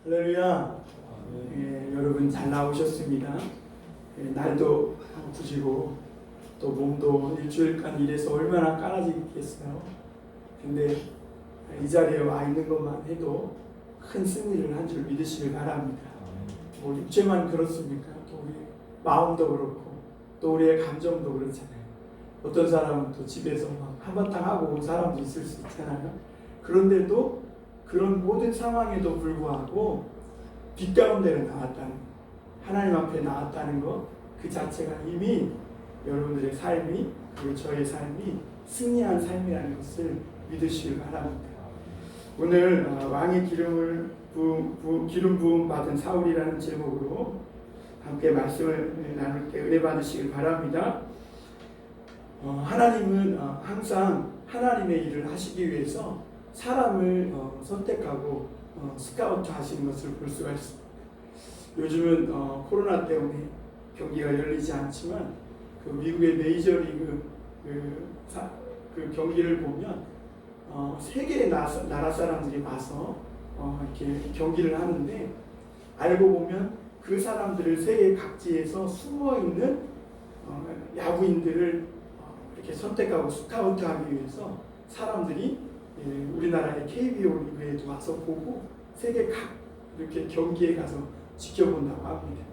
할렐루야. 여러분 잘 나오셨습니다. 날도 부시고 또 몸도 일주일간 일해서 얼마나 까라지겠어요. 근데 이 자리에 와 있는 것만 해도 큰 승리를 한 줄 믿으시길 바랍니다. 뭐 육체만 그렇습니까? 또 우리 마음도 그렇고 또 우리의 감정도 그렇잖아요. 어떤 사람은 또 집에서 막 한바탕 하고 온 사람도 있을 수 있잖아요. 그런데도 그런 모든 상황에도 불구하고 빛 가운데로 나왔다는 것, 하나님 앞에 나왔다는 것, 그 자체가 이미 여러분들의 삶이, 그리고 저의 삶이 승리한 삶이라는 것을 믿으시길 바랍니다. 오늘 왕의 기름 부음 받은 사울이라는 제목으로 함께 말씀을 나눌 때 은혜 받으시길 바랍니다. 하나님은 항상 하나님의 일을 하시기 위해서 사람을 선택하고 스카우트 하시는 것을 볼 수가 있습니다. 요즘은 코로나 때문에 경기가 열리지 않지만 그 미국의 메이저리그 그 경기를 보면 세 개의 나라 사람들이 와서 이렇게 경기를 하는데, 알고 보면 그 사람들을 세계 각지에서 숨어 있는 야구인들을 이렇게 선택하고 스카우트하기 위해서 사람들이 우리나라의 KBO 리그에도 와서 보고 세계 각 이렇게 경기에 가서 지켜본다고 합니다.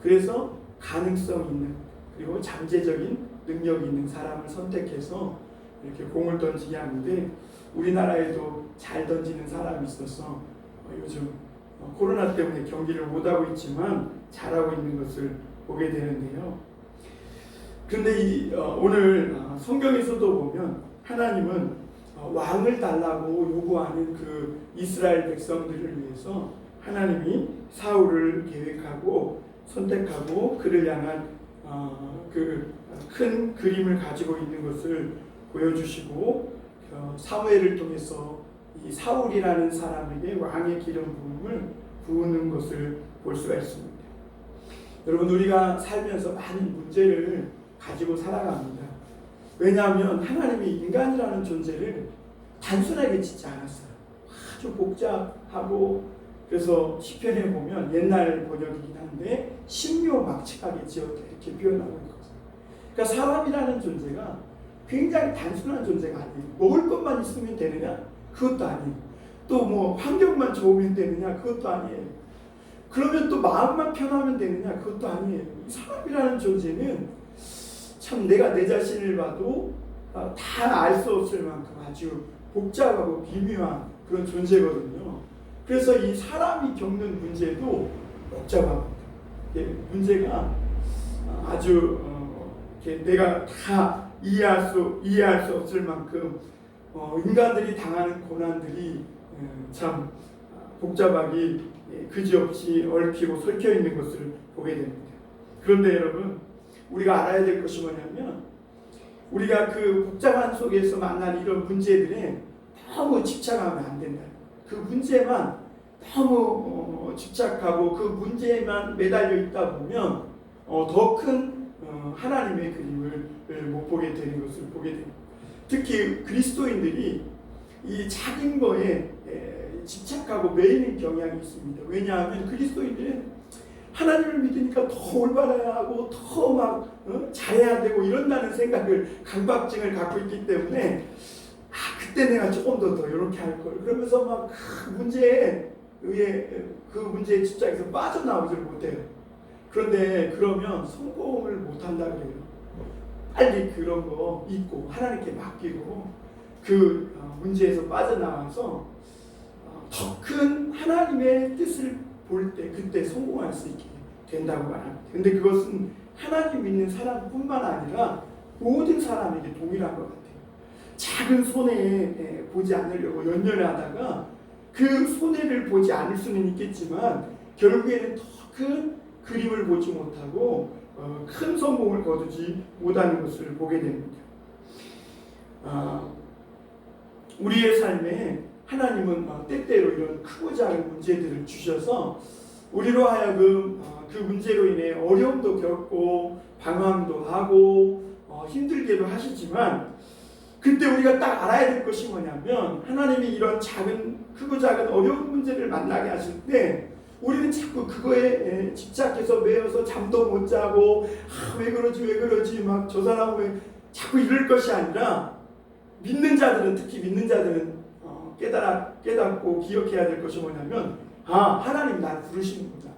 그래서 가능성 있는, 그리고 잠재적인 능력이 있는 사람을 선택해서 이렇게 공을 던지게 하는데, 우리나라에도 잘 던지는 사람이 있어서 요즘 코로나 때문에 경기를 못하고 있지만 잘하고 있는 것을 보게 되는데요. 그런데 오늘 성경에서도 보면 하나님은 왕을 달라고 요구하는 그 이스라엘 백성들을 위해서 하나님이 사울을 계획하고 선택하고 그를 향한 그 큰 그림을 가지고 있는 것을 보여주시고, 사무엘을 통해서 이 사울이라는 사람에게 왕의 기름 부음을 부으는 것을 볼 수가 있습니다. 여러분, 우리가 살면서 많은 문제를 가지고 살아갑니다. 왜냐하면 하나님이 인간이라는 존재를 단순하게 짓지 않았어요. 아주 복잡하고, 그래서 시편에 보면 옛날 번역이긴 한데 신묘막측하게 지었다 이렇게 표현하고 있는 거죠. 그러니까 사람이라는 존재가 굉장히 단순한 존재가 아니에요. 먹을 것만 있으면 되느냐? 그것도 아니에요. 또 뭐 환경만 좋으면 되느냐? 그것도 아니에요. 그러면 또 마음만 편하면 되느냐? 그것도 아니에요. 사람이라는 존재는 참 내가 내 자신을 봐도 다 알 수 없을 만큼 아주 복잡하고 미묘한 그런 존재거든요. 그래서 이 사람이 겪는 문제도 복잡합니다. 문제가 아주 내가 다 이해할 수 없을 만큼 인간들이 당하는 고난들이 참 복잡하게 그지없이 얽히고 설켜 있는 것을 보게 됩니다. 그런데 여러분, 우리가 알아야 될 것이 뭐냐면, 우리가 그 복잡한 속에서 만난 이런 문제들에 너무 집착하면 안 된다. 그 문제만 너무 집착하고 그 문제에만 매달려 있다 보면 더 큰 하나님의 그림을 못 보게 되는 것을 보게 됩니다. 특히 그리스도인들이 이 작은 거에 집착하고 매이는 경향이 있습니다. 왜냐하면 그리스도인들은 하나님을 믿으니까 더 올바라야 하고 더 막 잘해야 되고 이런다는 생각을, 강박증을 갖고 있기 때문에 그때 내가 조금 더 이렇게 할 걸, 그러면서 막 그 문제에 집착해서 빠져나오질 못해요. 그런데 그러면 성공을 못한다 그래요. 빨리 그런 거 잊고 하나님께 맡기고 그 문제에서 빠져나와서 더 큰 하나님의 뜻을 볼 때 그때 성공할 수 있게 된다고 말합니다. 근데 그것은 하나님 믿는 사람뿐만 아니라 모든 사람에게 동일한 것 같아요. 작은 손해 보지 않으려고 연연하다가 그 손해를 보지 않을 수는 있겠지만 결국에는 더 큰 그림을 보지 못하고 큰 성공을 거두지 못하는 것을 보게 됩니다. 우리의 삶에 하나님은 때때로 이런 크고 작은 문제들을 주셔서 우리로 하여금 그 문제로 인해 어려움도 겪고 방황도 하고 힘들게도 하시지만, 그때 우리가 딱 알아야 될 것이 뭐냐면 하나님이 이런 크고 작은 어려운 문제를 만나게 하실 때 우리는 자꾸 그거에 집착해서 매여서 잠도 못 자고 왜 그러지 막 저 사람 왜 자꾸 이럴 것이 아니라 믿는 자들은 특히 믿는 자들은 깨닫고 기억해야 될 것이 뭐냐면 하나님 날 부르시는구나.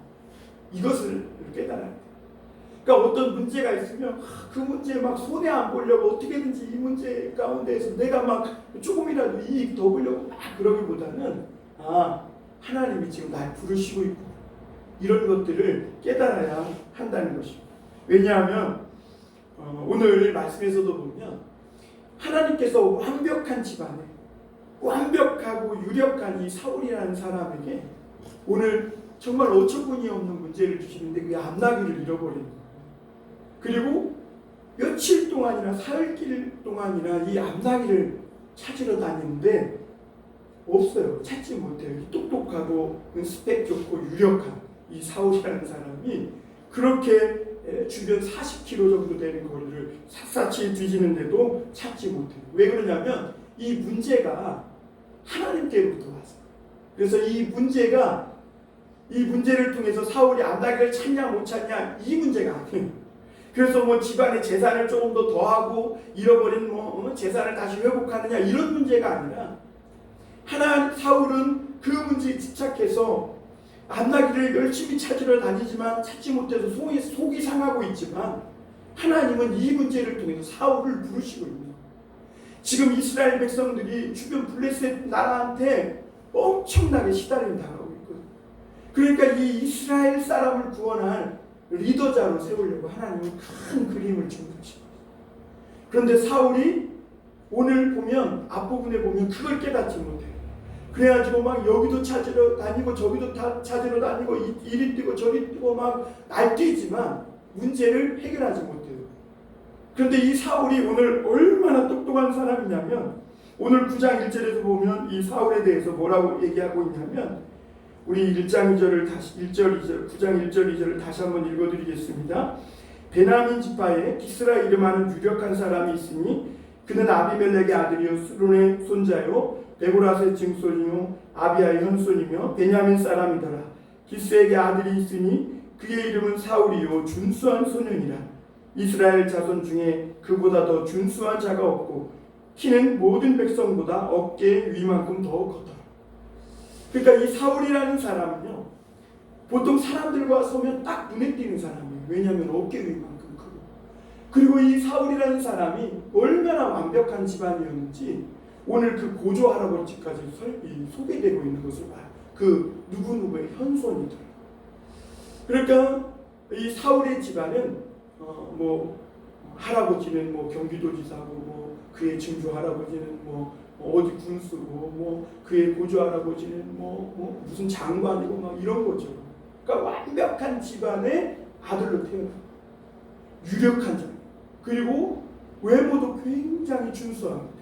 이것을 깨달아야 돼. 그러니까 어떤 문제가 있으면 그 문제에 막 손해 안 보려고 어떻게든지 이 문제 가운데에서 내가 막 조금이라도 이익 더 보려고 막 그러기보다는 하나님이 지금 날 부르시고 있고 이런 것들을 깨달아야 한다는 것입니다. 왜냐하면 오늘 말씀에서도 보면 하나님께서 완벽한 집안에 완벽하고 유력한 이 사울이라는 사람에게 오늘 정말 어처구니 없는 문제를 주시는데 그게 암나귀를 잃어버린 거예요. 그리고 며칠 동안이나 사흘길 동안이나 이 암나귀를 찾으러 다니는데 없어요. 찾지 못해요. 똑똑하고 스펙 좋고 유력한 이 사울이라는 사람이 그렇게 주변 40km 정도 되는 거리를 샅샅이 뒤지는데도 찾지 못해요. 왜 그러냐면 이 문제가 하나님께로부터 왔어요. 그래서 이 문제를 통해서 사울이 암나귀를 찾냐 못 찾냐 이 문제가 아니에요. 그래서 뭐 집안의 재산을 조금 더 더하고 잃어버린 재산을 다시 회복하느냐 이런 문제가 아니라 사울은 그 문제에 집착해서 암나귀를 열심히 찾으러 다니지만 찾지 못해서 속이 상하고 있지만 하나님은 이 문제를 통해서 사울을 부르시고 있는 거예요. 지금 이스라엘 백성들이 주변 블레셋 나라한테 엄청나게 시달림 당하고 있거든요. 그러니까 이 이스라엘 사람을 구원할 리더자로 세우려고 하나님은 큰 그림을 준 것입니다. 그런데 사울이 오늘 보면 앞부분에 보면 그걸 깨닫지 못해요. 그래가지고 막 여기도 찾으러 다니고 저기도 찾으러 다니고 이리 뛰고 저리 뛰고 막 날뛰지만 문제를 해결하지 못해요. 그런데 이 사울이 오늘 얼마나 똑똑한 사람이냐면 오늘 9장 1절에서 보면 이 사울에 대해서 뭐라고 얘기하고 있냐면 우리 1장 2절을 다시 1절 2절 9장 1절 2절을 다시 한번 읽어드리겠습니다. 베냐민 지파에 기스라 이름하는 유력한 사람이 있으니 그는 아비멜렉의 아들이요 수론의 손자요 베고라스의 증손이요 아비아의 현손이며 베냐민 사람이더라. 기스에게 아들이 있으니 그의 이름은 사울이요 준수한 소년이라. 이스라엘 자손 중에 그보다 더 준수한 자가 없고 키는 모든 백성보다 어깨 위만큼 더 컸더라. 그러니까 이 사울이라는 사람은요 보통 사람들과 서면 딱 눈에 띄는 사람이에요. 왜냐하면 어깨 위만큼 크고 그리고 이 사울이라는 사람이 얼마나 완벽한 집안이었는지 오늘 그 고조 할아버지까지 소개되고 있는 것을 봐요. 그 누구누구의 현손이더라. 그러니까 이 사울의 집안은 할아버지는 경기도지사고 그의 증조 할아버지는 어디 군수고 그의 고조 할아버지는 무슨 장관이고 막 이런 거죠. 그러니까 완벽한 집안의 아들로 태어나 유력한 자 그리고 외모도 굉장히 준수합니다.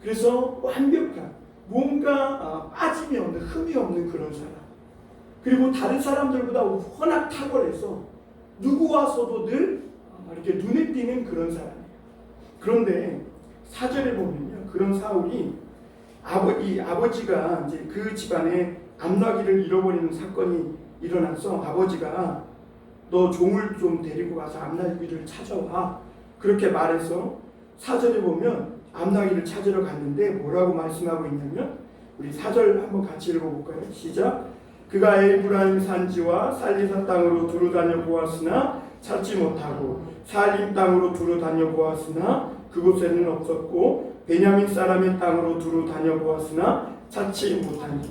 그래서 완벽한 뭔가 빠짐이 없는 흠이 없는 그런 사람 그리고 다른 사람들보다 워낙 탁월해서 누구 와서도 늘 이렇게 눈에 띄는 그런 사람이에요. 그런데 4절에 보면요 그런 사울이 아버지가 이제 그 집안에 암나귀를 잃어버리는 사건이 일어나서 아버지가 너 종을 좀 데리고 가서 암나귀를 찾아와 그렇게 말해서 4절에 보면 암나귀를 찾으러 갔는데 뭐라고 말씀하고 있냐면 우리 4절 한번 같이 읽어볼까요? 시작. 그가 에브라임 산지와 살리사 땅으로 두루 다녀 보았으나 찾지 못하고 살림 땅으로 두루 다녀 보았으나 그곳에는 없었고 베냐민 사람의 땅으로 두루 다녀 보았으나 찾지 못하니라.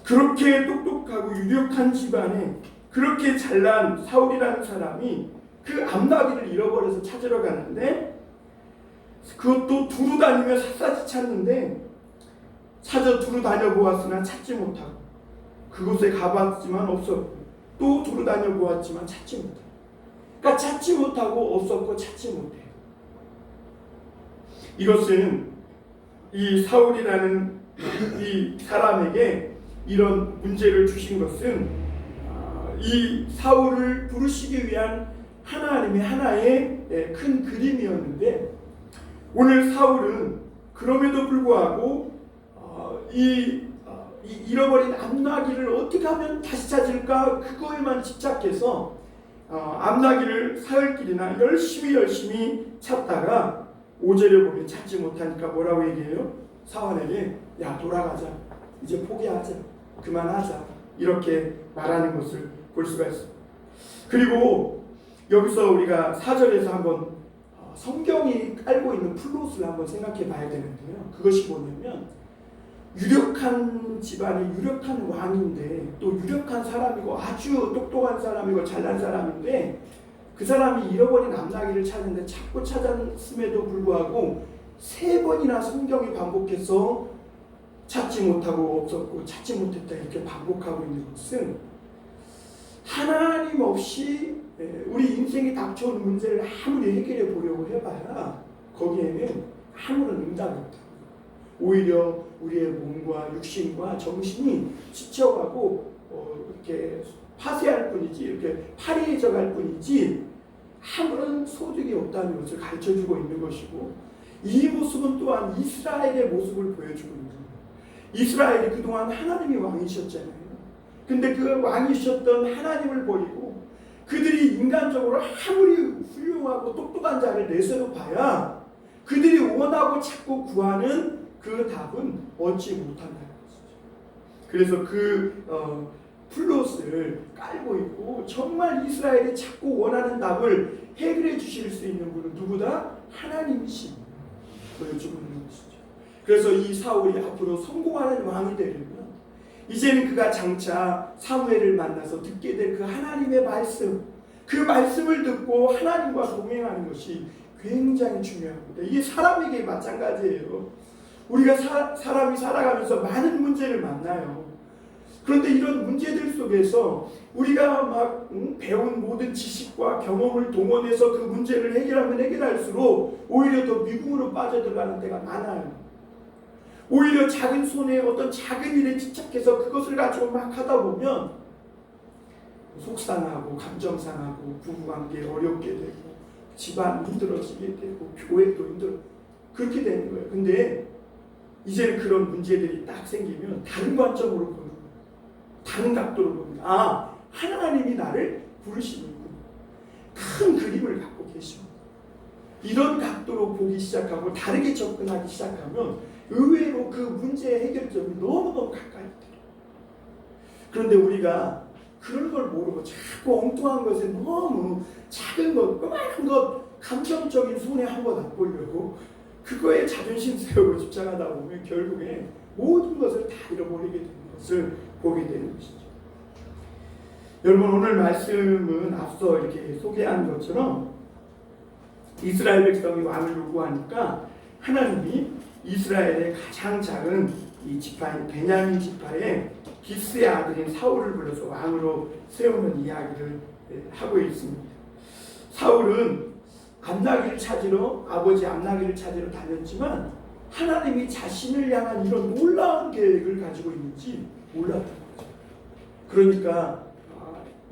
그렇게 똑똑하고 유력한 집안에 그렇게 잘난 사울이라는 사람이 그 암나귀를 잃어버려서 찾으러 가는데 그것도 두루 다니며 샅샅이 찾는데 두루 다녀보았으나 찾지 못하고 그곳에 가봤지만 없었고 또 두루 다녀보았지만 찾지 못하고 그러니까 찾지 못하고 없었고 찾지 못해요. 이것은 이 사울이라는 이 사람에게 이런 문제를 주신 것은 이 사울을 부르시기 위한 하나님의 하나의 큰 그림이었는데 오늘 사울은 그럼에도 불구하고 이 잃어버린 암나귀를 어떻게 하면 다시 찾을까 그거에만 집착해서 암나귀를 사흘길이나 열심히 찾다가 5절에 보면 찾지 못하니까 뭐라고 얘기해요? 사울에게 야 돌아가자, 이제 포기하자, 그만하자, 이렇게 말하는 것을 볼 수가 있습니다. 그리고 여기서 우리가 4절에서 한번 성경이 깔고 있는 플롯을 한번 생각해 봐야 되는데요. 그것이 뭐냐면 유력한 집안의 유력한 왕인데 또 유력한 사람이고 아주 똑똑한 사람이고 잘난 사람인데 그 사람이 잃어버린 암나귀를 찾는데 찾고 찾았음에도 불구하고 3번이나 성경이 반복해서 찾지 못하고 없었고 찾지 못했다 이렇게 반복하고 있는 것은 하나님 없이 우리 인생에 닥쳐온 문제를 아무리 해결해 보려고 해봐야 거기에는 아무런 응답이 없다. 오히려 우리의 몸과 육신과 정신이 지쳐가고 이렇게 파쇄할 뿐이지, 이렇게 파리해져 갈 뿐이지 아무런 소득이 없다는 것을 가르쳐주고 있는 것이고, 이 모습은 또한 이스라엘의 모습을 보여주고 있는 거예요. 이스라엘이 그동안 하나님이 왕이셨잖아요. 근데 그 왕이셨던 하나님을 버리고 그들이 인간적으로 아무리 훌륭하고 똑똑한 자를 내세워 봐야 그들이 원하고 찾고 구하는 그 답은 얻지 못한다는 것이죠. 그래서 그 플롯을 깔고 있고 정말 이스라엘이 찾고 원하는 답을 해결해 주실 수 있는 분은 누구다? 하나님이신 보여주고 있는 것이죠. 그래서 이 사울이 앞으로 성공하는 왕이 되려면 이제는 그가 장차 사무엘을 만나서 듣게 될 그 하나님의 말씀, 그 말씀을 듣고 하나님과 동행하는 것이 굉장히 중요합니다. 이게 사람에게 마찬가지예요. 우리가 사람이 살아가면서 많은 문제를 만나요. 그런데 이런 문제들 속에서 우리가 막 배운 모든 지식과 경험을 동원해서 그 문제를 해결하면 해결할수록 오히려 더 미궁으로 빠져들어가는 때가 많아요. 오히려 작은 손에 어떤 작은 일에 집착해서 그것을 가지고 막 하다 보면 속상하고 감정상하고 부부관계 어렵게 되고 집안 힘들어지게 되고 교회도 힘들어 그렇게 되는 거예요. 근데 이제는 그런 문제들이 딱 생기면 다른 관점으로 보는 거예요. 다른 각도로 봅니다. 하나님이 나를 부르시는구나. 큰 그림을 갖고 계십니다. 이런 각도로 보기 시작하고 다르게 접근하기 시작하면 의외로 그 문제의 해결점이 너무너무 가까이 돼요. 그런데 우리가 그런 걸 모르고 자꾸 엉뚱한 것에 너무 작은 것, 조그마한 것, 감정적인 손에 한번 안 보려고 그거에 자존심 세우고 집착하다 보면 결국에 모든 것을 다 잃어버리게 되는 것을 보게 되는 것이죠. 여러분, 오늘 말씀은 앞서 이렇게 소개한 것처럼 이스라엘 백성이 왕을 요구하니까 하나님이 이스라엘의 가장 작은 이 지파인 베냐민 지파의 기스의 아들인 사울을 불러서 왕으로 세우는 이야기를 하고 있습니다. 사울은 아버지 암나귀를 찾으러 다녔지만 하나님이 자신을 향한 이런 놀라운 계획을 가지고 있는지 몰랐던 거죠. 그러니까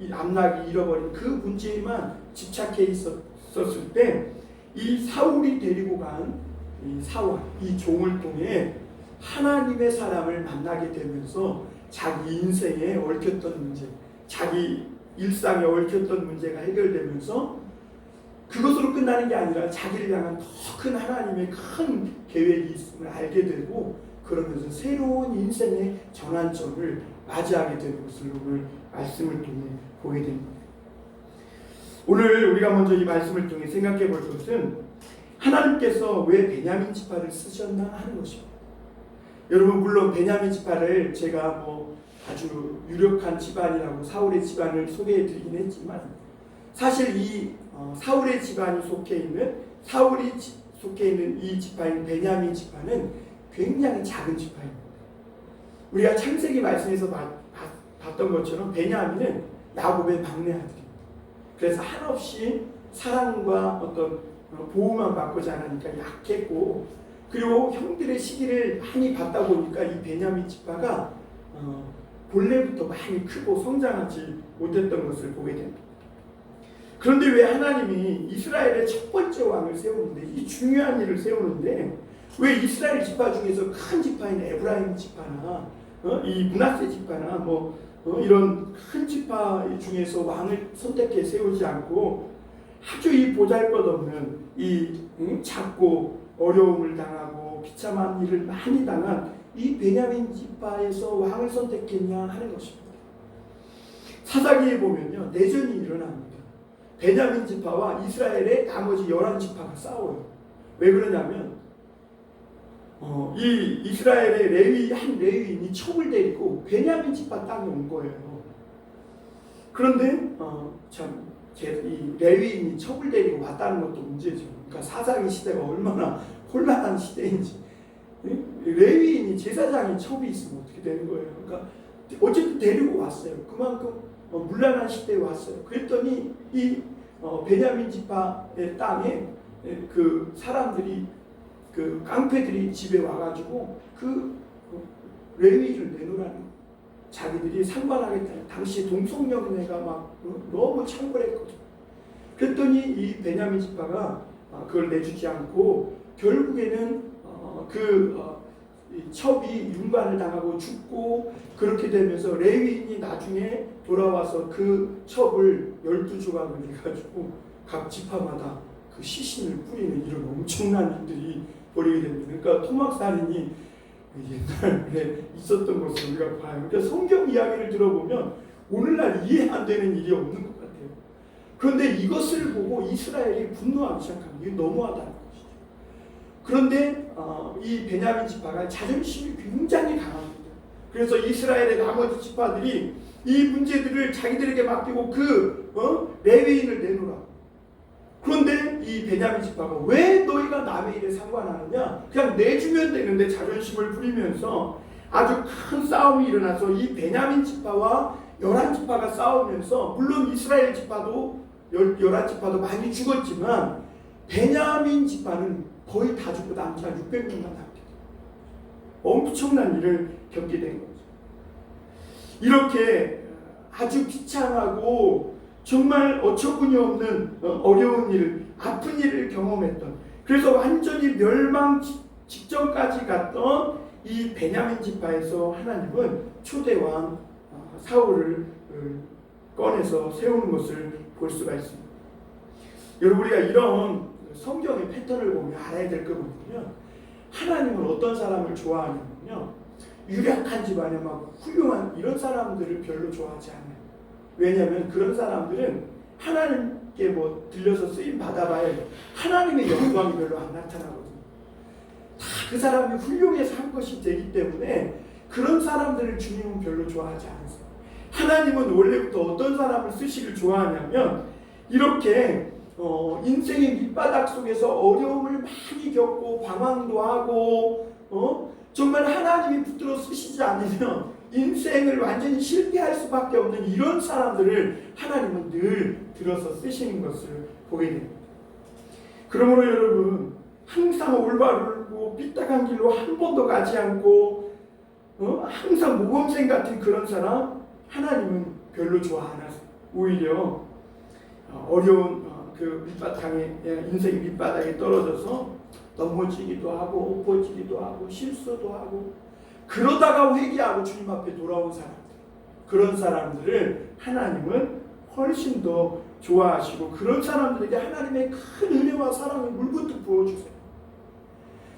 이 암나귀 잃어버린 그 문제에만 집착해 있었을 때 이 사울이 데리고 간 이 사원, 이 종을 통해 하나님의 사람을 만나게 되면서 자기 인생에 얽혔던 문제, 자기 일상에 얽혔던 문제가 해결되면서 그것으로 끝나는 게 아니라 자기를 향한 더 큰 하나님의 큰 계획이 있음을 알게 되고 그러면서 새로운 인생의 전환점을 맞이하게 되는 것을 오늘 말씀을 통해 보게 됩니다. 오늘 우리가 먼저 이 말씀을 통해 생각해 볼 것은 하나님께서 왜 베냐민 지파를 쓰셨나 하는 것입니다. 여러분, 물론 베냐민 지파를 제가 아주 유력한 집안이라고 사울의 집안을 소개해 드리긴 했지만 사실 이 사울의 집안이 사울이 속해 있는 이 지파인 베냐민 지파는 굉장히 작은 지파입니다. 우리가 창세기 말씀에서 봤던 것처럼 베냐민은 야곱의 막내 아들입니다. 그래서 한없이 사랑과 어떤 보호만 받고 자라니까 약했고, 그리고 형들의 시기를 많이 받다 보니까 이 베냐민 지파가 본래부터 많이 크고 성장하지 못했던 것을 보게 됩니다. 그런데 왜 하나님이 이스라엘의 첫 번째 왕을 세우는데, 이 중요한 일을 세우는데 왜 이스라엘 지파 중에서 큰 지파인 에브라임 지파나 이 므낫세 지파나 이런 큰 지파 중에서 왕을 선택해 세우지 않고 아주 이 보잘것없는 이 작고 어려움을 당하고 비참한 일을 많이 당한 이 베냐민 지파에서 왕을 선택했냐 하는 것입니다. 사사기에 보면요, 내전이 일어납니다. 베냐민 지파와 이스라엘의 나머지 11지파가 싸워요. 왜 그러냐면 이 이스라엘의 한 레위인이 첩을 데리고 베냐민 지파 땅에 온 거예요. 그런데 이 레위인이 첩을 데리고 왔다는 것도 문제죠. 그러니까 사사기 시대가 얼마나 혼란한 시대인지. 레위인이 제사장이 첩이 있으면 어떻게 되는 거예요? 그러니까 어쨌든 데리고 왔어요. 그만큼 문란한 시대에 왔어요. 그랬더니 이 베냐민 지파의 땅에 그 사람들이 그 깡패들이 집에 와가지고 그 레위를 내놓으라는, 자기들이 상관하겠다. 당시 동성연애가 막 너무 창궐했거든. 그랬더니 이 베냐민 지파가 그걸 내주지 않고 결국에는 이 첩이 윤관을 당하고 죽고, 그렇게 되면서 레위인이 나중에 돌아와서 그 첩을 12조각을 해가지고 각 지파마다 그 시신을 뿌리는 이런 엄청난 일들이 벌이게 됩니다. 그러니까 토막살인이 옛날에 있었던 것을 우리가 봐요. 그러니까 성경 이야기를 들어보면 오늘날 이해 안 되는 일이 없는 것 같아요. 그런데 이것을 보고 이스라엘이 분노하기 시작합니다. 이게 너무하다는 것이죠. 그런데 이 베냐민 지파가 자존심이 굉장히 강합니다. 그래서 이스라엘의 나머지 지파들이 이 문제들을 자기들에게 맡기고 레위인을 내놓으라. 그런데 이 베냐민 지파가 왜 너희가 남의 일에 상관하느냐? 그냥 내주면 되는데 자존심을 부리면서 아주 큰 싸움이 일어나서 이 베냐민 지파와 11지파가 싸우면서, 물론 이스라엘 지파도 11지파도 많이 죽었지만 베냐민 지파는 거의 다 죽고 남자 600명만 남게 돼요. 엄청난 일을 겪게 된 거죠. 이렇게 아주 비참하고 정말 어처구니 없는 어려운 일, 아픈 일을 경험했던, 그래서 완전히 멸망 직전까지 갔던 이 베냐민 지파에서 하나님은 초대왕 사울을 꺼내서 세우는 것을 볼 수가 있습니다. 여러분, 우리가 이런 성경의 패턴을 보면 알아야 될 거거든요. 하나님은 어떤 사람을 좋아하냐면요, 유력한 집안에 막 훌륭한 이런 사람들을 별로 좋아하지 않아요. 왜냐하면 그런 사람들은 하나님께 들려서 쓰임 받아봐야 하나님의 영광이 별로 안 나타나거든요. 다 그 사람이 훌륭해서 한 것이 되기 때문에 그런 사람들을 주님은 별로 좋아하지 않으세요. 하나님은 원래부터 어떤 사람을 쓰시길 좋아하냐면, 이렇게 인생의 밑바닥 속에서 어려움을 많이 겪고 방황도 하고 정말 하나님이 붙들어 쓰시지 않으면 인생을 완전히 실패할 수밖에 없는 이런 사람들을 하나님은 늘 들어서 쓰시는 것을 보게 됩니다. 그러므로 여러분, 항상 올바르고 삐딱한 길로 한 번도 가지 않고 항상 모범생 같은 그런 사람 하나님은 별로 좋아 안 하세요. 오히려 어려운 그 밑바탕에, 인생의 밑바닥에 떨어져서 넘어지기도 하고 엎어지기도 하고 실수도 하고 그러다가 회개하고 주님 앞에 돌아온 사람들, 그런 사람들을 하나님은 훨씬 더 좋아하시고, 그런 사람들에게 하나님의 큰 은혜와 사랑을 물부터 부어주세요.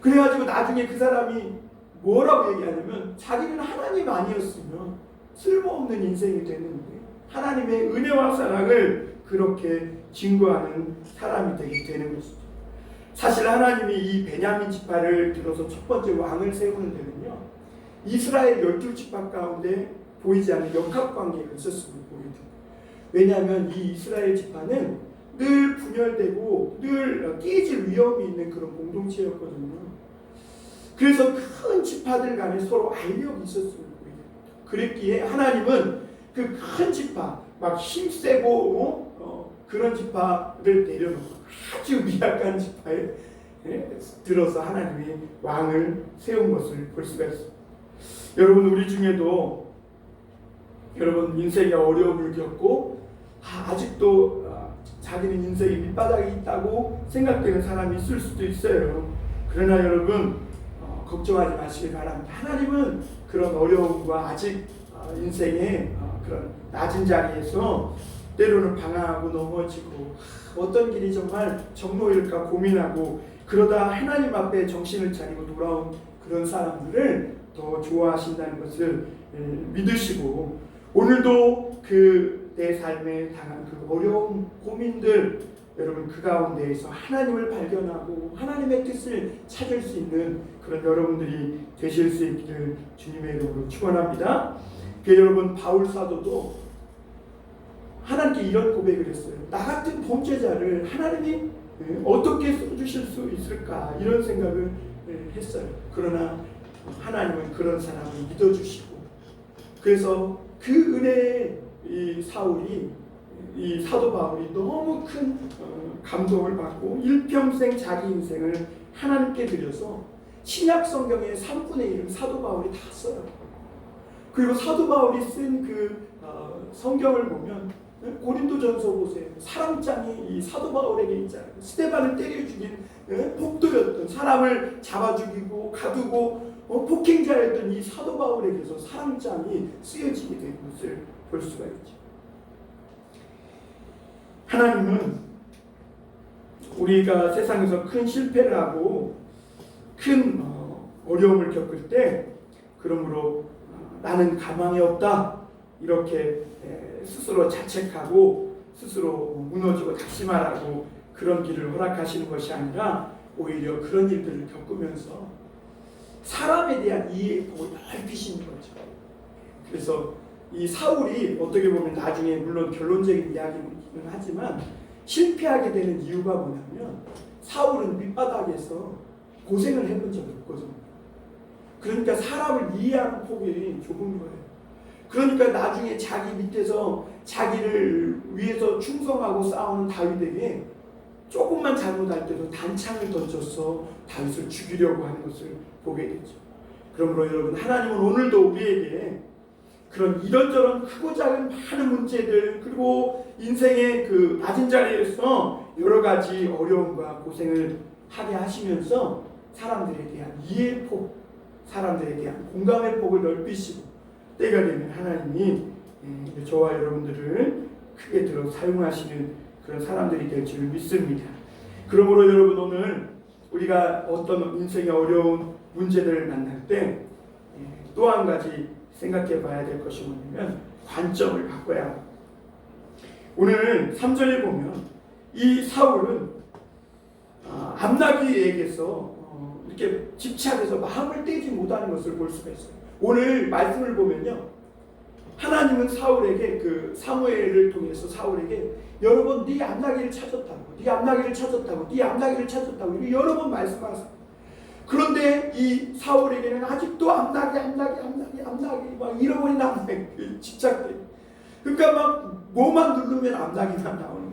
그래가지고 나중에 그 사람이 뭐라고 얘기하냐면, 자기는 하나님 아니었으면 쓸모없는 인생이 되는데 하나님의 은혜와 사랑을 그렇게 증거하는 사람이 되게 되는 것이죠. 사실 하나님이 이 베냐민 지파를 들어서 첫 번째 왕을 세우는 데는요, 이스라엘 12지파 가운데 보이지 않는 역학관계가 있었음을 보게 됩니다. 왜냐하면 이 이스라엘 지파는 늘 분열되고 늘 깨질 위험이 있는 그런 공동체였거든요. 그래서 큰 지파들 간에 서로 알력이 있었음을 보게 됩니다. 그랬기에 하나님은 그 큰 지파, 막 힘세고 그런 지파를 내려놓고 아주 미약한 지파에 들어서 하나님이 왕을 세운 것을 볼 수가 있습니다. 여러분, 우리 중에도 여러분 인생의 어려움을 겪고 아직도 자기는 인생의 밑바닥에 있다고 생각되는 사람이 있을 수도 있어요. 그러나 여러분 걱정하지 마시길 바랍니다. 하나님은 그런 어려움과 아직 인생의 그런 낮은 자리에서 때로는 방황하고 넘어지고 어떤 길이 정말 정로일까 고민하고 그러다 하나님 앞에 정신을 차리고 돌아온 그런 사람들을 더 좋아하신다는 것을 믿으시고 오늘도 내 삶에 당한 그 어려운 고민들 여러분 그 가운데에서 하나님을 발견하고 하나님의 뜻을 찾을 수 있는 그런 여러분들이 되실 수 있기를 주님의 이름으로 축원합니다. 여러분 바울 사도도 하나님께 이런 고백을 했어요. 나 같은 범죄자를 하나님이 어떻게 써주실 수 있을까 이런 생각을 했어요. 그러나 하나님은 그런 사람을 믿어주시고 그래서 그 은혜에 이 사도 바울이 너무 큰 감동을 받고 일평생 자기 인생을 하나님께 드려서 신약 성경의 3분의 1은 사도 바울이 다 써요. 그리고 사도 바울이 쓴 그 성경을 보면 고린도전서 보세요. 사랑장이 이 사도 바울에게 있잖아요. 스데반을 때려 죽인 폭도였던 사람을 잡아 죽이고 가두고 폭행자였던 이 사도 바울에게서 사랑장이 쓰여지게 된 것을 볼 수가 있죠. 하나님은 우리가 세상에서 큰 실패를 하고 큰 어려움을 겪을 때 그러므로 나는 가망이 없다 이렇게 스스로 자책하고 스스로 무너지고 낙심하라고 그런 길을 허락하시는 것이 아니라 오히려 그런 일들을 겪으면서 사람에 대한 이해의 폭을 넓히시는 거죠. 그래서 이 사울이 어떻게 보면 나중에 물론 결론적인 이야기는 하지만 실패하게 되는 이유가 뭐냐면 사울은 밑바닥에서 고생을 해본 적이 없거든요. 그러니까 사람을 이해하는 폭이 좁은 거예요. 그러니까 나중에 자기 밑에서 자기를 위해서 충성하고 싸우는 다윗에게 조금만 잘못할 때도 단창을 던져서 다윗을 죽이려고 하는 것을 보게 되죠. 그러므로 여러분 하나님은 오늘도 우리에게 그런 이런저런 크고 작은 많은 문제들 그리고 인생의 그 낮은 자리에서 여러 가지 어려움과 고생을 하게 하시면서 사람들에 대한 이해의 폭, 사람들에 대한 공감의 폭을 넓히시고 때가 되면 하나님이 저와 여러분들을 크게 들어 사용하시는 그런 사람들이 될 줄 믿습니다. 그러므로 여러분 오늘 우리가 어떤 인생의 어려운 문제들을 만날 때 또 한 가지 생각해 봐야 될 것이 뭐냐면 관점을 바꿔야 합니다. 오늘 3절에 보면 이 사울은 암나귀에게서 이렇게 집착해서 마음을 떼지 못하는 것을 볼 수가 있어요. 오늘 말씀을 보면요, 하나님은 사울에게 그 사무엘을 통해서 사울에게 여러 번 네 암나귀를 찾았다고, 네 암나귀를 찾았다고, 네 암나귀를 찾았다고 여러 번 말씀하세요. 그런데 이 사울에게는 아직도 암나귀 막 잃어버린 암나귀 집착돼. 그러니까 막 뭐만 누르면 암나귀만 나오는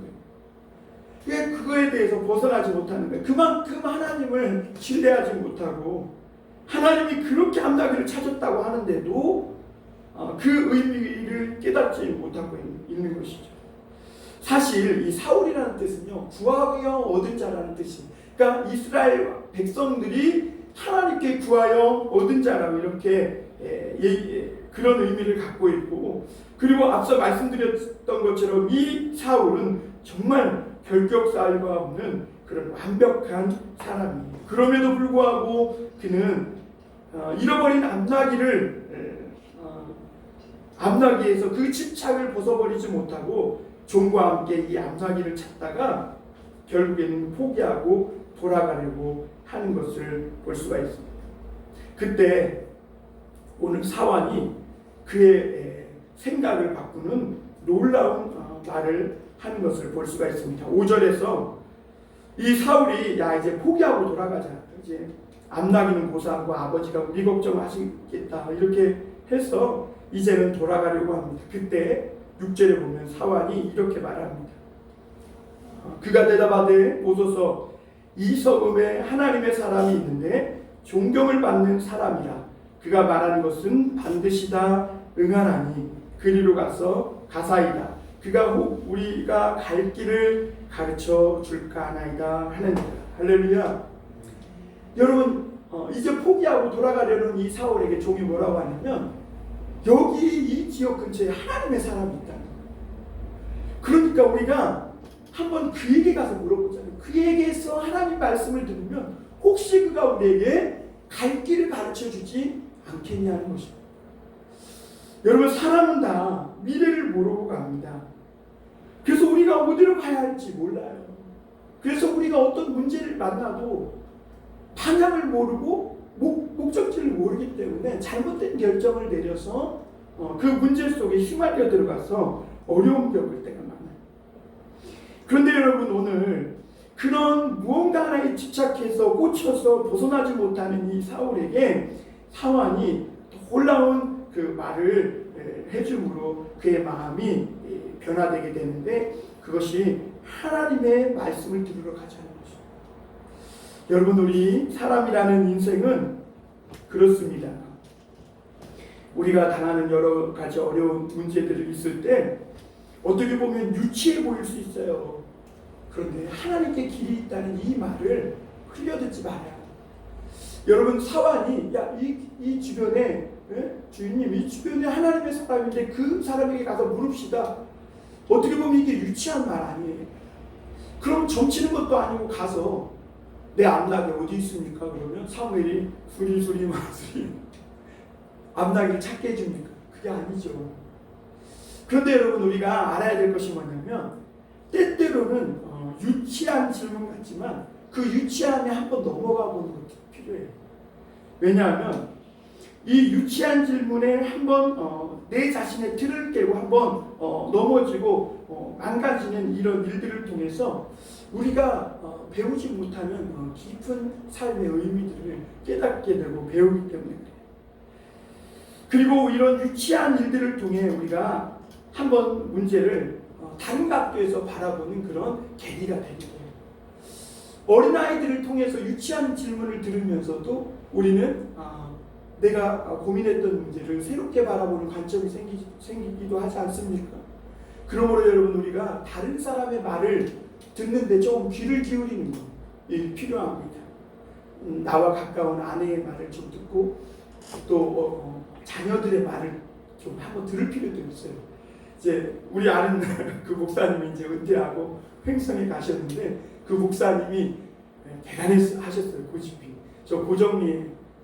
거예요. 그거에 대해서 벗어나지 못하는 거예요. 그만큼 하나님을 신뢰하지 못하고 하나님이 그렇게 암나귀를 찾았다고 하는데도 그 의미를 깨닫지 못하고 있는 것이죠. 사실 이 사울이라는 뜻은요, 구하여 얻은 자라는 뜻이에요. 그러니까 이스라엘 백성들이 하나님께 구하여 얻은 자라고 이렇게 그런 의미를 갖고 있고, 그리고 앞서 말씀드렸던 것처럼 이 사울은 정말 결격사유가 없는 그런 완벽한 사람이에요. 그럼에도 불구하고 그는 잃어버린 암나귀에서 그 집착을 벗어버리지 못하고 종과 함께 이 암나귀를 찾다가 결국에는 포기하고 돌아가려고 하는 것을 볼 수가 있습니다. 그때 오늘 사환이 그의 생각을 바꾸는 놀라운 말을 하는 것을 볼 수가 있습니다. 5절에서 이 사울이 야 이제 포기하고 돌아가자, 이제 암나귀는 고사하고 아버지가 우리 걱정하시겠다 이렇게 해서 이제는 돌아가려고 합니다. 그때 6절에 보면 사환이 이렇게 말합니다. 그가 대답하되 보소서 이 서금에 하나님의 사람이 있는데 존경을 받는 사람이라 그가 말하는 것은 반드시 다 응하나니 그리로 가서 가사이다 그가 혹 우리가 갈 길을 가르쳐 줄까 하나이다 하느니라. 할렐루야. 여러분 이제 포기하고 돌아가려는 이 사울에게 종이 뭐라고 하냐면 여기 이 지역 근처에 하나님의 사람이 있다. 그러니까 우리가 한번 그에게 가서 물어보잖아요. 그에게서 하나님 말씀을 들으면 혹시 그가 우리에게 갈 길을 가르쳐 주지 않겠냐는 것입니다. 여러분 사람은 다 미래를 모르고 갑니다. 그래서 우리가 어디로 가야 할지 몰라요. 그래서 우리가 어떤 문제를 만나도 방향을 모르고 목적지를 모르기 때문에 잘못된 결정을 내려서 그 문제 속에 휘말려 들어가서 어려움 겪을 때가 많아요. 그런데 여러분 오늘 그런 무언가 하나에 집착해서 꽂혀서 벗어나지 못하는 이 사울에게 사환이 놀라운 그 말을 해줌으로 그의 마음이 변화되게 되는데 그것이 하나님의 말씀을 들으러 가자는 것입니다. 여러분 우리 사람이라는 인생은 그렇습니다. 우리가 당하는 여러 가지 어려운 문제들이 있을 때 어떻게 보면 유치해 보일 수 있어요. 그런데 하나님께 길이 있다는 이 말을 흘려듣지 말아요. 여러분 사환이 이 주변에 주인님 이 주변에 하나님의 사람인데 그 사람에게 가서 물읍시다. 어떻게 보면 이게 유치한 말 아니에요. 그럼 점치는 것도 아니고 가서 내 암낙이 어디 있습니까? 그러면 사무엘이 수리 마수리 암낙이를 찾게 해줍니까? 그게 아니죠. 그런데 여러분 우리가 알아야 될 것이 뭐냐면 때때로는 유치한 질문 같지만 그 유치함에 한번 넘어가 보는 것도 필요해요. 왜냐하면 이 유치한 질문에 한번 내 자신의 틀을 깨고 한번 넘어지고 망가지는 이런 일들을 통해서 우리가 배우지 못하는 깊은 삶의 의미들을 깨닫게 되고 배우기 때문에 그래요. 그리고 이런 유치한 일들을 통해 우리가 한번 문제를 다른 각도에서 바라보는 그런 계기가 되게 돼요. 어린아이들을 통해서 유치한 질문을 들으면서도 우리는 내가 고민했던 문제를 새롭게 바라보는 관점이 생기기도 하지 않습니까? 그러므로 여러분 우리가 다른 사람의 말을 듣는데 조금 귀를 기울이는 것이 필요합니다. 나와 가까운 아내의 말을 좀 듣고 또 자녀들의 말을 좀 한번 들을 필요도 있어요. 이제 우리 아는 그 목사님이 이제 은퇴하고 횡성에 가셨는데 그 목사님이 대단하셨어요. 고집이. 저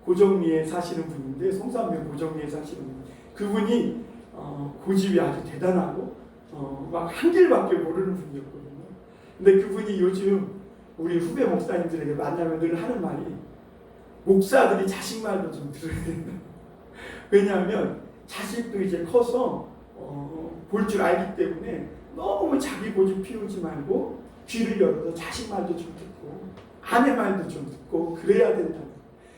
고정리에 사시는 분인데 성산면 고정리에 사시는 분. 그분이 고집이 아주 대단하고 막 한 길밖에 모르는 분이었거든요. 근데 그분이 요즘 우리 후배 목사님들에게 만나면 늘 하는 말이 목사들이 자식 말도 좀 들어야 된다. 왜냐하면 자식도 이제 커서 볼 줄 알기 때문에 너무 자기 고집 피우지 말고 귀를 열어서 자식 말도 좀 듣고 아내 말도 좀 듣고 그래야 된다.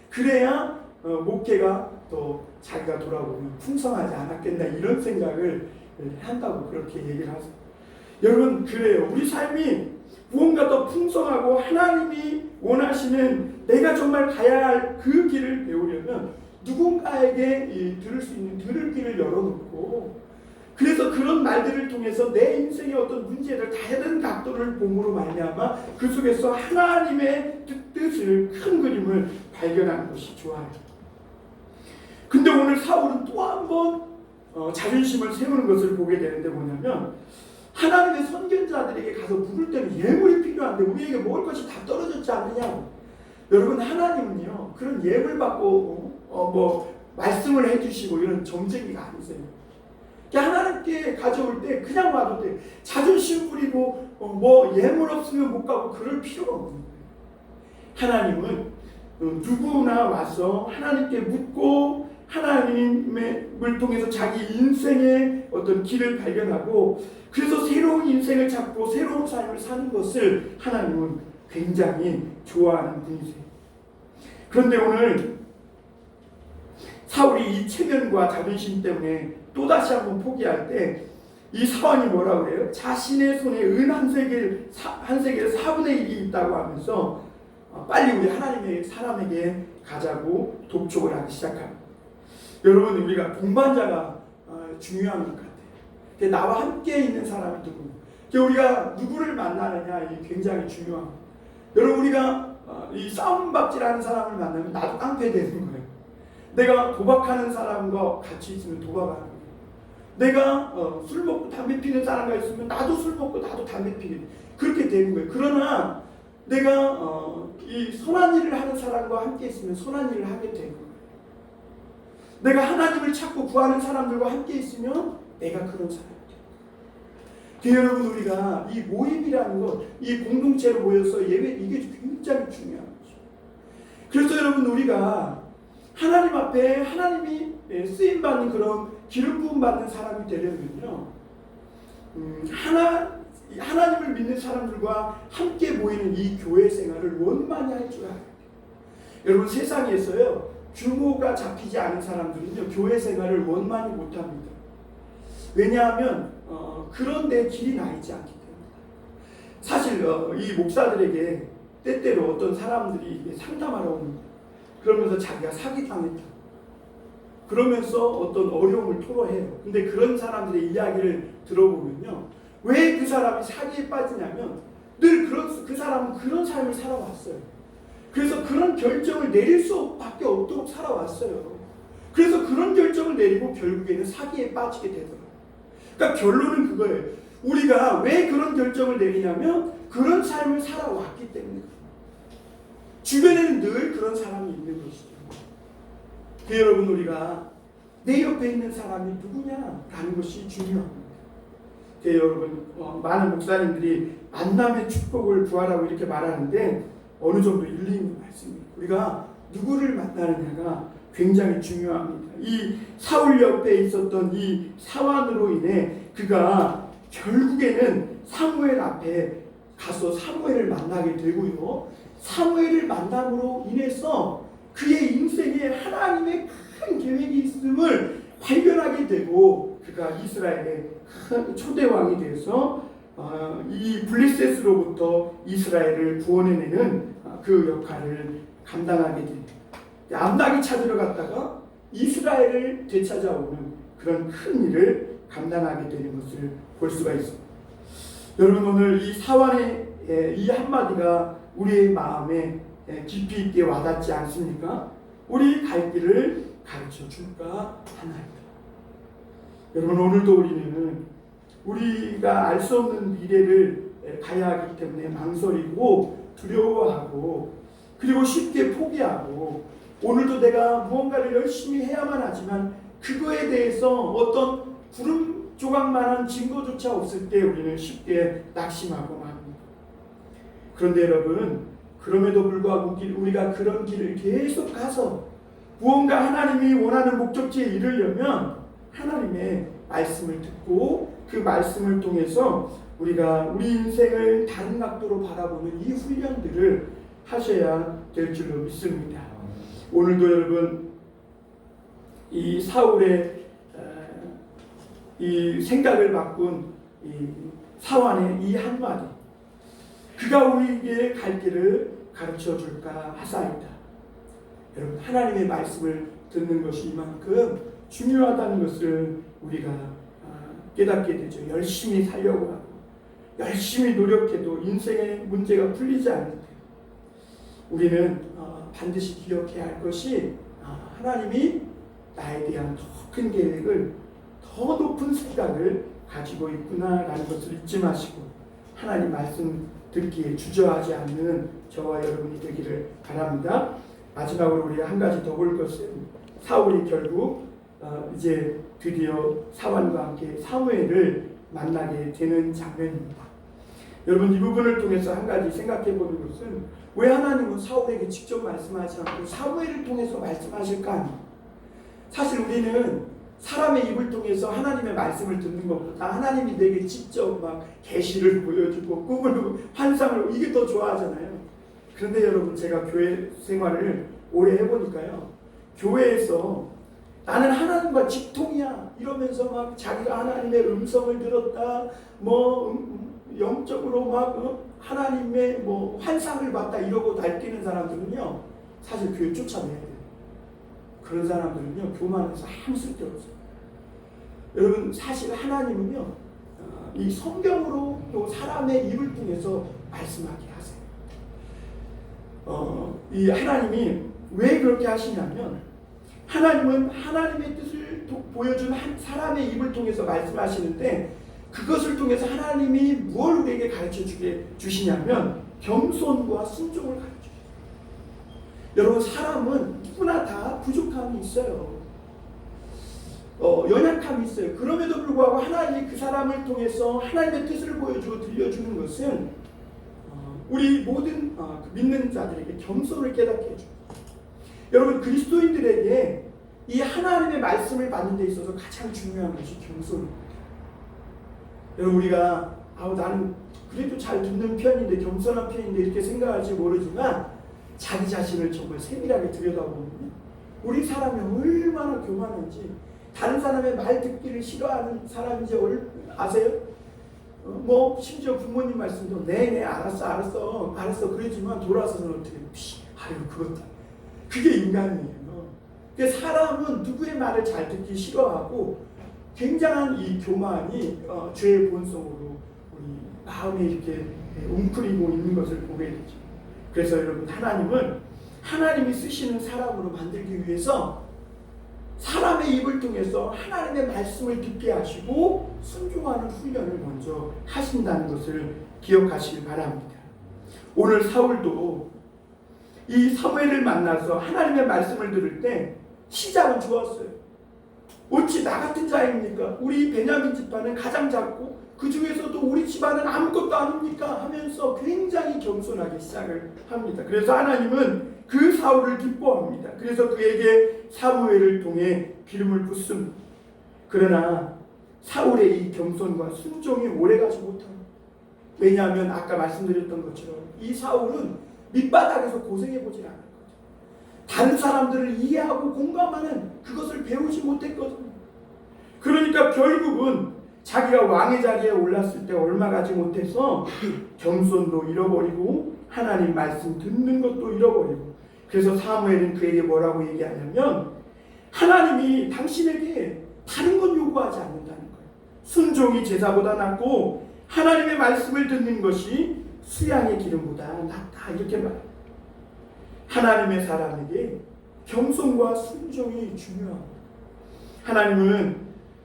그래야 목회가 또 자기가 돌아보면 풍성하지 않았겠나 이런 생각을 한다고 그렇게 얘기를 하세요. 여러분 그래요. 우리 삶이 무언가 더 풍성하고 하나님이 원하시는 내가 정말 가야 할 그 길을 배우려면 누군가에게 들을 수 있는 들을 길을 열어놓고 그래서 그런 말들을 통해서 내 인생의 어떤 문제를 다른 각도를 봄으로 말미암아 그 속에서 하나님의 뜻을 큰 그림을 발견하는 것이 좋아요. 근데 오늘 사울은 또 한 번 자존심을 세우는 것을 보게 되는데 뭐냐면 하나님의 선견자들에게 가서 물을 때는 예물이 필요한데 우리에게 먹을 것이 다 떨어졌지 않느냐. 여러분 하나님은요 그런 예물 받고 말씀을 해주시고 이런 점쟁이가 아니세요. 하나님께 가져올 때 그냥 와도 돼. 자존심 부리고 예물 없으면 못 가고 그럴 필요가 없는 거예요. 하나님은 누구나 와서 하나님께 묻고 하나님을 통해서 자기 인생의 어떤 길을 발견하고 그래서 새로운 인생을 찾고 새로운 삶을 사는 것을 하나님은 굉장히 좋아하는 분이세요. 그런데 오늘 사울이 이 체면과 자존심 때문에 또다시 한번 포기할 때 이 사환이 뭐라고 그래요? 자신의 손에 은 한 세겔 4분의 1이 있다고 하면서 빨리 우리 하나님의 사람에게 가자고 독촉을 하기 시작합니다. 여러분 우리가 동반자가 중요한 것 같아요. 나와 함께 있는 사람이 누구? 우리가 누구를 만나느냐 이 굉장히 중요합니다. 여러분 우리가 이 싸움박질하는 사람을 만나면 나도 깡패 되는 거예요. 내가 도박하는 사람과 같이 있으면 도박하는 거예요. 내가 술 먹고 담배 피는 사람과 있으면 나도 술 먹고 나도 담배 피는 그렇게 되는 거예요. 그러나 내가 이 선한 일을 하는 사람과 함께 있으면 선한 일을 하게 되는 거예요. 내가 하나님을 찾고 구하는 사람들과 함께 있으면 내가 그런 사람이 돼요. 여러분 우리가 이 모임이라는 것, 이 공동체로 모여서 예배 이게 굉장히 중요한 거죠. 그래서 여러분 우리가 하나님 앞에 하나님이 쓰임 받는 그런 기름 부음 받는 사람이 되려면요, 하나님을 믿는 사람들과 함께 모이는 이 교회 생활을 원만히 할 줄 알아야 돼요. 여러분 세상에서요 규모가 잡히지 않은 사람들은요 교회 생활을 원만히 못합니다. 왜냐하면 그런 데 길이 나이지 않기 때문에. 사실 이 목사들에게 때때로 어떤 사람들이 상담하러 옵니다. 그러면서 자기가 사기당했다. 그러면서 어떤 어려움을 토로해요. 근데 그런 사람들의 이야기를 들어보면요, 왜 그 사람이 사기에 빠지냐면 늘 그 사람은 그런 삶을 살아왔어요. 그래서 그런 결정을 내릴 수밖에 없도록 살아왔어요. 그래서 그런 결정을 내리고 결국에는 사기에 빠지게 되더라고요. 그러니까 결론은 그거예요. 우리가 왜 그런 결정을 내리냐면 그런 삶을 살아왔기 때문에. 주변에는 늘 그런 사람이 있는 것이죠. 여러분 우리가 내 옆에 있는 사람이 누구냐라는 것이 중요합니다. 여러분 많은 목사님들이 만남의 축복을 구하라고 이렇게 말하는데 어느 정도 일리 있는 말씀입니다. 우리가 누구를 만나느냐가 굉장히 중요합니다. 이 사울 옆에 있었던 이 사환으로 인해 그가 결국에는 사무엘 앞에 가서 사무엘을 만나게 되고요. 사무엘을 만남으로 인해서 그의 인생에 하나님의 큰 계획이 있음을 발견하게 되고 그가 이스라엘의 큰 초대왕이 되어서 이 블레셋으로부터 이스라엘을 구원해내는 그 역할을 감당하게 됩니다. 암낙이 찾으러 갔다가 이스라엘을 되찾아오는 그런 큰 일을 감당하게 되는 것을 볼 수가 있습니다. 여러분 오늘 이 사환의 이 한마디가 우리의 마음에 깊이 있게 와닿지 않습니까? 우리 갈 길을 가르쳐 줄까 하나이다. 여러분 오늘도 우리는 우리가 알 수 없는 미래를 가야 하기 때문에 망설이고 두려워하고 그리고 쉽게 포기하고 오늘도 내가 무언가를 열심히 해야만 하지만 그거에 대해서 어떤 구름 조각만한 증거조차 없을 때 우리는 쉽게 낙심하고 맙니다. 그런데 여러분 그럼에도 불구하고 우리가 그런 길을 계속 가서 무언가 하나님이 원하는 목적지에 이르려면 하나님의 말씀을 듣고 그 말씀을 통해서 우리가 우리 인생을 다른 각도로 바라보는 이 훈련들을 하셔야 될 줄로 믿습니다. 오늘도 여러분 이 사울의 이 생각을 바꾼 이 사환의 이 한마디, 그가 우리에게 갈 길을 가르쳐 줄까 하사이다. 여러분 하나님의 말씀을 듣는 것이 이만큼 중요하다는 것을 우리가 깨닫게 되죠. 열심히 살려고 하고 열심히 노력해도 인생의 문제가 풀리지 않을 때 우리는 반드시 기억해야 할 것이 하나님이 나에 대한 더 큰 계획을 더 높은 생각을 가지고 있구나라는 것을 잊지 마시고 하나님 말씀 듣기에 주저하지 않는 저와 여러분이 되기를 바랍니다. 마지막으로 우리 한 가지 더 볼 것은 사울이 결국 이제 드디어 사환과 함께 사무엘을 만나게 되는 장면입니다. 여러분 이 부분을 통해서 한 가지 생각해 보는 것은 왜 하나님은 사울에게 직접 말씀하지 않고 사무엘을 통해서 말씀하실까? 사실 우리는 사람의 입을 통해서 하나님의 말씀을 듣는 것보다 하나님이 내게 직접 막 계시를 보여주고 꿈을 환상을 이게 더 좋아하잖아요. 그런데 여러분 제가 교회 생활을 오래 해보니까요, 교회에서 나는 하나님과 직통이야 이러면서 막 자기가 하나님의 음성을 들었다, 영적으로 막 하나님의 환상을 봤다 이러고 날뛰는 사람들은요 사실 교회 쫓아내야 돼요. 그런 사람들은요 교만해서 아무 쓸데없어요. 여러분 사실 하나님은요 이 성경으로 또 사람의 입을 통해서 말씀하게 하세요. 이 하나님이 왜 그렇게 하시냐면 하나님은 하나님의 뜻을 보여준 한 사람의 입을 통해서 말씀하시는데 그것을 통해서 하나님이 무엇을 우리에게 가르쳐 주시냐면 겸손과 순종을 가르쳐 주세요. 여러분 사람은 누구나 다 부족함이 있어요. 연약함이 있어요. 그럼에도 불구하고 하나님이 그 사람을 통해서 하나님의 뜻을 보여주고 들려주는 것은 우리 모든 믿는 자들에게 겸손을 깨닫게 해줍니다. 여러분 그리스도인들에게 이 하나님의 말씀을 받는 데 있어서 가장 중요한 것이 겸손입니다. 여러분 우리가 나는 그래도 잘 듣는 편인데 겸손한 편인데 이렇게 생각할지 모르지만 자기 자신을 정말 세밀하게 들여다보면 우리 사람이 얼마나 교만한지 다른 사람의 말 듣기를 싫어하는 사람인지 아세요? 뭐 심지어 부모님 말씀도 네네 알았어 그러지만 돌아서는 어떻게 아유 그것도 그게 인간이에요. 그러니까 사람은 누구의 말을 잘 듣기 싫어하고 굉장한 이 교만이 죄의 본성으로 우리 마음에 이렇게 웅크리고 있는 것을 보게 되죠. 그래서 여러분 하나님은 하나님이 쓰시는 사람으로 만들기 위해서 사람의 입을 통해서 하나님의 말씀을 듣게 하시고 순종하는 훈련을 먼저 하신다는 것을 기억하시길 바랍니다. 오늘 사울도 이 사무엘을 만나서 하나님의 말씀을 들을 때 시작은 좋았어요. 어찌 나 같은 자입니까? 우리 베냐민 집안은 가장 작고 그 중에서도 우리 집안은 아무것도 아닙니까? 하면서 굉장히 겸손하게 시작을 합니다. 그래서 하나님은 그 사울을 기뻐합니다. 그래서 그에게 사무엘을 통해 기름을 붓습니다. 그러나 사울의 이 겸손과 순종이 오래가지 못합니다. 왜냐하면 아까 말씀드렸던 것처럼 이 사울은 밑바닥에서 고생해보질 않을 거죠. 다른 사람들을 이해하고 공감하는 그것을 배우지 못했거든요. 그러니까 결국은 자기가 왕의 자리에 올랐을 때 얼마 가지 못해서 겸손도 잃어버리고 하나님 말씀 듣는 것도 잃어버리고 그래서 사무엘은 그에게 뭐라고 얘기하냐면 하나님이 당신에게 다른 건 요구하지 않는다는 거예요. 순종이 제사보다 낫고 하나님의 말씀을 듣는 것이 수양의 기름보다 낫다 이렇게 말해요. 하나님의 사람에게 겸손과 순종이 중요합니다. 하나님은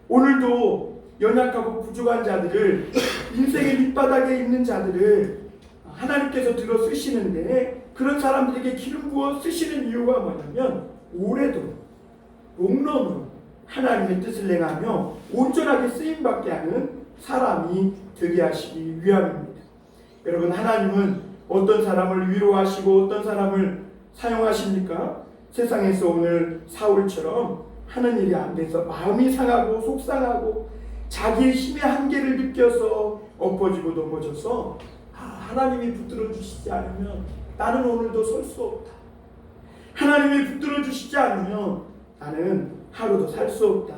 오늘도 연약하고 부족한 자들을 인생의 밑바닥에 있는 자들을 하나님께서 들어 쓰시는데 그런 사람들에게 기름 부어 쓰시는 이유가 뭐냐면 오래도록 롱런으로 하나님의 뜻을 행하며 온전하게 쓰임받게 하는 사람이 되게 하시기 위함입니다. 여러분 하나님은 어떤 사람을 위로하시고 어떤 사람을 사용하십니까? 세상에서 오늘 사울처럼 하는 일이 안 돼서 마음이 상하고 속상하고 자기의 힘의 한계를 느껴서 엎어지고 넘어져서 하나님이 붙들어 주시지 않으면 나는 오늘도 설 수 없다. 하나님이 붙들어 주시지 않으면 나는 하루도 살 수 없다.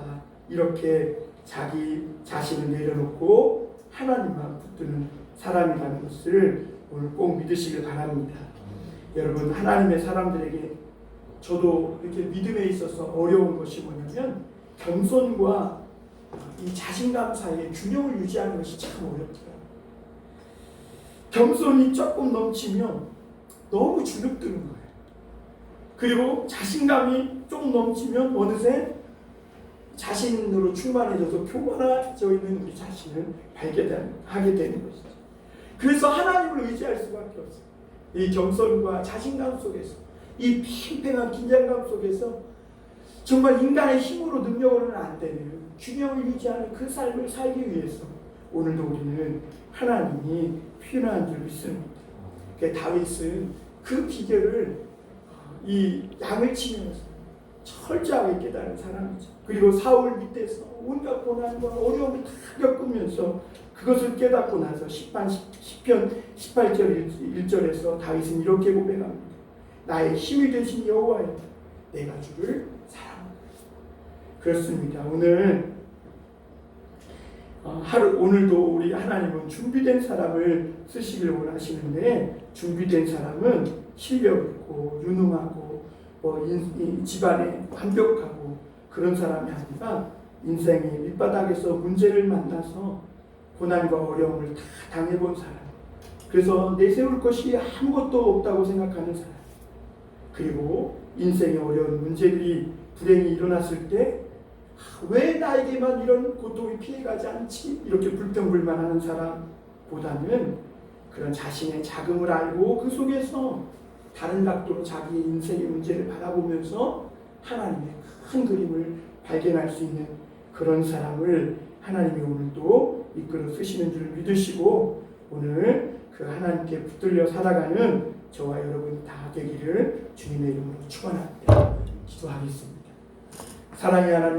이렇게 자기 자신을 내려놓고 하나님만 붙드는 사람이라는 것을 오늘 꼭 믿으시길 바랍니다. 여러분 하나님의 사람들에게 저도 이렇게 믿음에 있어서 어려운 것이 뭐냐면 겸손과 이 자신감 사이에 균형을 유지하는 것이 참 어렵더라고요. 겸손이 조금 넘치면 너무 주눅드는 거예요. 그리고 자신감이 조금 넘치면 어느새 자신으로 충만해져서 교만해져 있는 우리 자신을 발견하게 되는 것이죠. 그래서 하나님을 의지할 수밖에 없어요. 이 겸손과 자신감 속에서 이 팽팽한 긴장감 속에서 정말 인간의 힘으로 능력으로는 안 되는 균형을 유지하는 그 삶을 살기 위해서 오늘도 우리는 하나님이 필요한 줄 믿습니다. 다윗은 그 비결을 이 양을 치면서 철저하게 깨달은 사람이죠. 그리고 사울 밑에서 온갖 고난과 어려움을 다 겪으면서 그것을 깨닫고 나서 시편 18절 1절에서 다윗은 이렇게 고백합니다. 나의 힘이 되신 여호와여 내가 주를 사랑합니다. 그렇습니다. 오늘도 우리 하나님은 준비된 사람을 쓰시길 원하시는데 준비된 사람은 실력 있고 유능하고 집안에 완벽하고 그런 사람이 아니라 인생의 밑바닥에서 문제를 만나서 고난과 어려움을 다 당해본 사람, 그래서 내세울 것이 아무것도 없다고 생각하는 사람, 그리고 인생의 어려운 문제들이 불행이 일어났을 때 왜 나에게만 이런 고통이 피해가지 않지? 이렇게 불평불만하는 사람보다는 그런 자신의 자금을 알고 그 속에서 다른 각도로 자기의 인생의 문제를 바라보면서 하나님의 큰 그림을 발견할 수 있는 그런 사람을 하나님이 오늘도 이끌어 쓰시는 줄 믿으시고 오늘 그 하나님께 붙들려 살아가는 저와 여러분 다 되기를 주님의 이름으로 축원합니다. 기도하겠습니다. 사랑의 하나님,